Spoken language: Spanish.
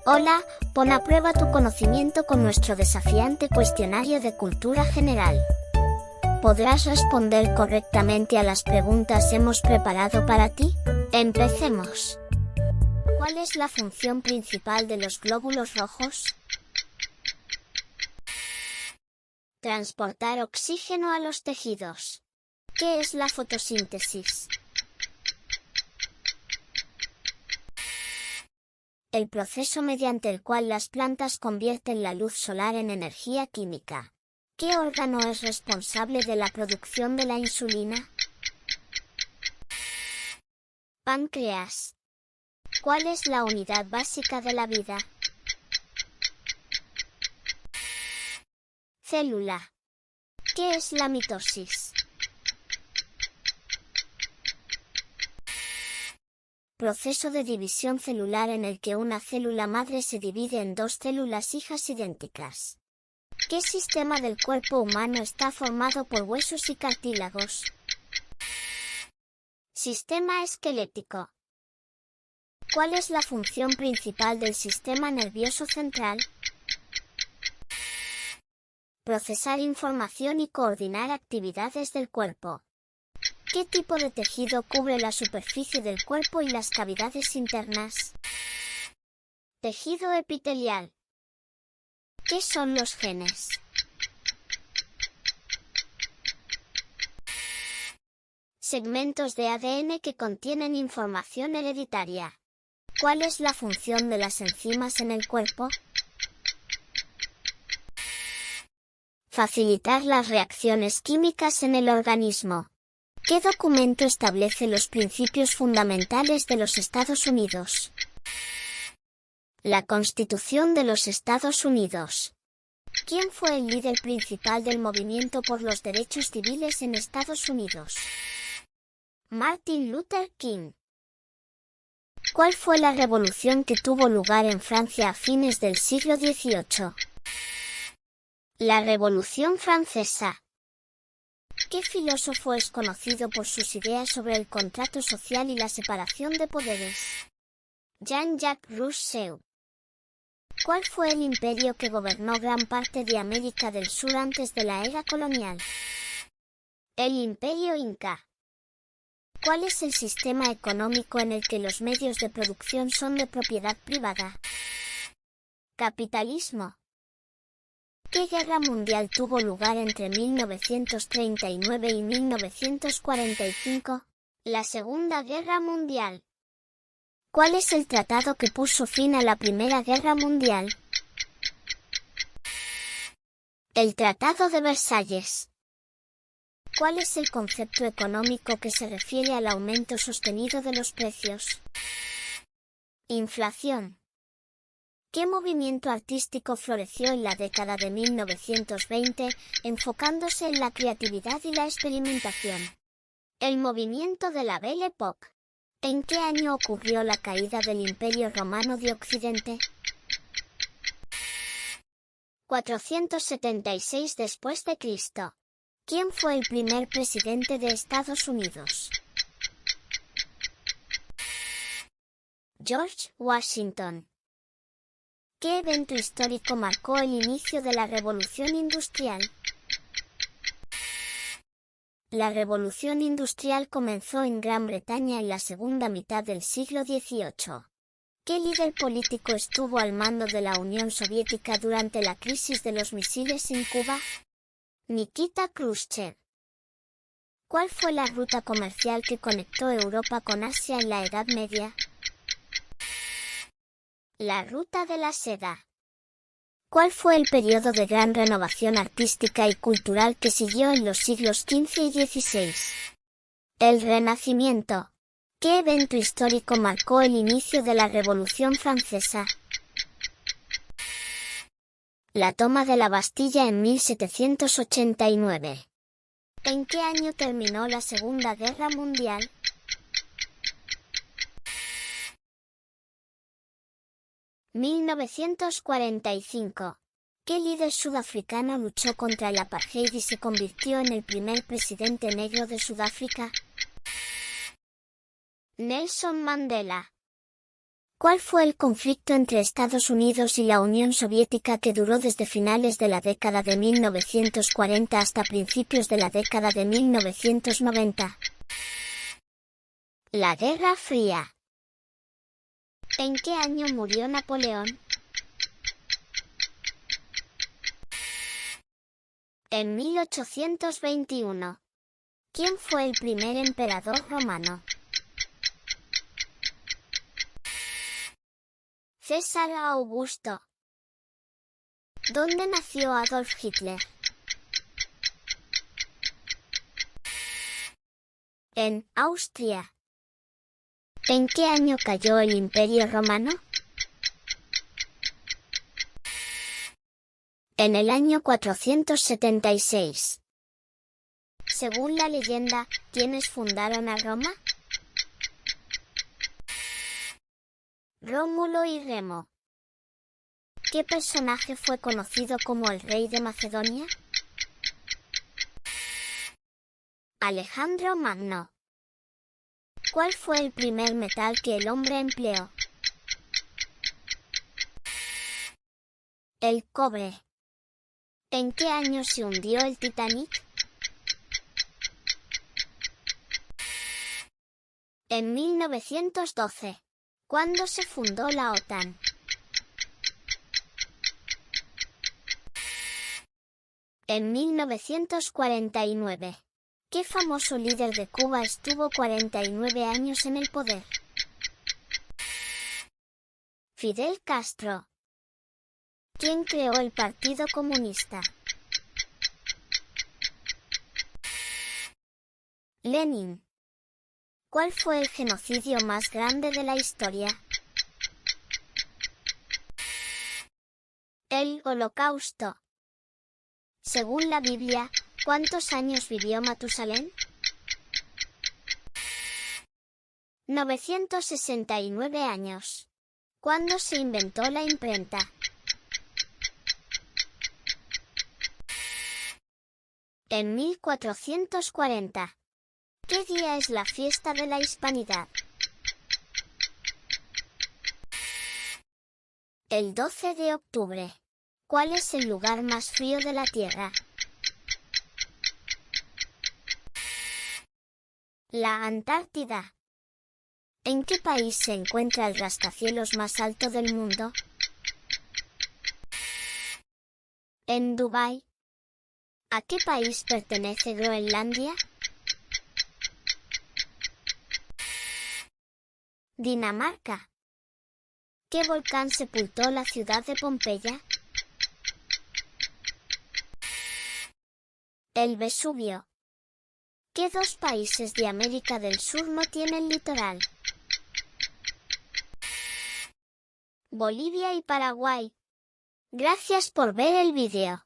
Hola, pon a prueba tu conocimiento con nuestro desafiante cuestionario de cultura general. ¿Podrás responder correctamente a las preguntas que hemos preparado para ti? Empecemos. ¿Cuál es la función principal de los glóbulos rojos? Transportar oxígeno a los tejidos. ¿Qué es la fotosíntesis? El proceso mediante el cual las plantas convierten la luz solar en energía química. ¿Qué órgano es responsable de la producción de la insulina? Páncreas. ¿Cuál es la unidad básica de la vida? Célula. ¿Qué es la mitosis? Proceso de división celular en el que una célula madre se divide en dos células hijas idénticas. ¿Qué sistema del cuerpo humano está formado por huesos y cartílagos? Sistema esquelético. ¿Cuál es la función principal del sistema nervioso central? Procesar información y coordinar actividades del cuerpo. ¿Qué tipo de tejido cubre la superficie del cuerpo y las cavidades internas? Tejido epitelial. ¿Qué son los genes? Segmentos de ADN que contienen información hereditaria. ¿Cuál es la función de las enzimas en el cuerpo? Facilitar las reacciones químicas en el organismo. ¿Qué documento establece los principios fundamentales de los Estados Unidos? La Constitución de los Estados Unidos. ¿Quién fue el líder principal del movimiento por los derechos civiles en Estados Unidos? Martin Luther King. ¿Cuál fue la revolución que tuvo lugar en Francia a fines del siglo XVIII? La Revolución Francesa. ¿Qué filósofo es conocido por sus ideas sobre el contrato social y la separación de poderes? Jean-Jacques Rousseau. ¿Cuál fue el imperio que gobernó gran parte de América del Sur antes de la era colonial? El Imperio Inca. ¿Cuál es el sistema económico en el que los medios de producción son de propiedad privada? Capitalismo. ¿Qué guerra mundial tuvo lugar entre 1939 y 1945? La Segunda Guerra Mundial. ¿Cuál es el tratado que puso fin a la Primera Guerra Mundial? El Tratado de Versalles. ¿Cuál es el concepto económico que se refiere al aumento sostenido de los precios? Inflación. ¿Qué movimiento artístico floreció en la década de 1920, enfocándose en la creatividad y la experimentación? El movimiento de la Belle Époque. ¿En qué año ocurrió la caída del Imperio Romano de Occidente? 476 después de Cristo. ¿Quién fue el primer presidente de Estados Unidos? George Washington. ¿Qué evento histórico marcó el inicio de la Revolución Industrial? La Revolución Industrial comenzó en Gran Bretaña en la segunda mitad del siglo XVIII. ¿Qué líder político estuvo al mando de la Unión Soviética durante la crisis de los misiles en Cuba? Nikita Khrushchev. ¿Cuál fue la ruta comercial que conectó Europa con Asia en la Edad Media? La Ruta de la Seda. ¿Cuál fue el periodo de gran renovación artística y cultural que siguió en los siglos XV y XVI? El Renacimiento. ¿Qué evento histórico marcó el inicio de la Revolución Francesa? La toma de la Bastilla en 1789. ¿En qué año terminó la Segunda Guerra Mundial? 1945. ¿Qué líder sudafricano luchó contra el apartheid y se convirtió en el primer presidente negro de Sudáfrica? Nelson Mandela. ¿Cuál fue el conflicto entre Estados Unidos y la Unión Soviética que duró desde finales de la década de 1940 hasta principios de la década de 1990? La Guerra Fría. ¿En qué año murió Napoleón? En 1821. ¿Quién fue el primer emperador romano? César Augusto. ¿Dónde nació Adolf Hitler? En Austria. ¿En qué año cayó el Imperio Romano? En el año 476. Según la leyenda, ¿quiénes fundaron a Roma? Rómulo y Remo. ¿Qué personaje fue conocido como el rey de Macedonia? Alejandro Magno. ¿Cuál fue el primer metal que el hombre empleó? El cobre. ¿En qué año se hundió el Titanic? En 1912. ¿Cuándo se fundó la OTAN? En 1949. ¿Qué famoso líder de Cuba estuvo 49 años en el poder? Fidel Castro. ¿Quién creó el Partido Comunista? Lenin. ¿Cuál fue el genocidio más grande de la historia? El Holocausto. Según la Biblia, ¿cuántos años vivió Matusalén? 969 años. ¿Cuándo se inventó la imprenta? En 1440. ¿Qué día es la fiesta de la Hispanidad? El 12 de octubre. ¿Cuál es el lugar más frío de la Tierra? La Antártida. ¿En qué país se encuentra el rascacielos más alto del mundo? En Dubái. ¿A qué país pertenece Groenlandia? Dinamarca. ¿Qué volcán sepultó la ciudad de Pompeya? El Vesubio. ¿Qué dos países de América del Sur no tienen litoral? Bolivia y Paraguay. Gracias por ver el vídeo.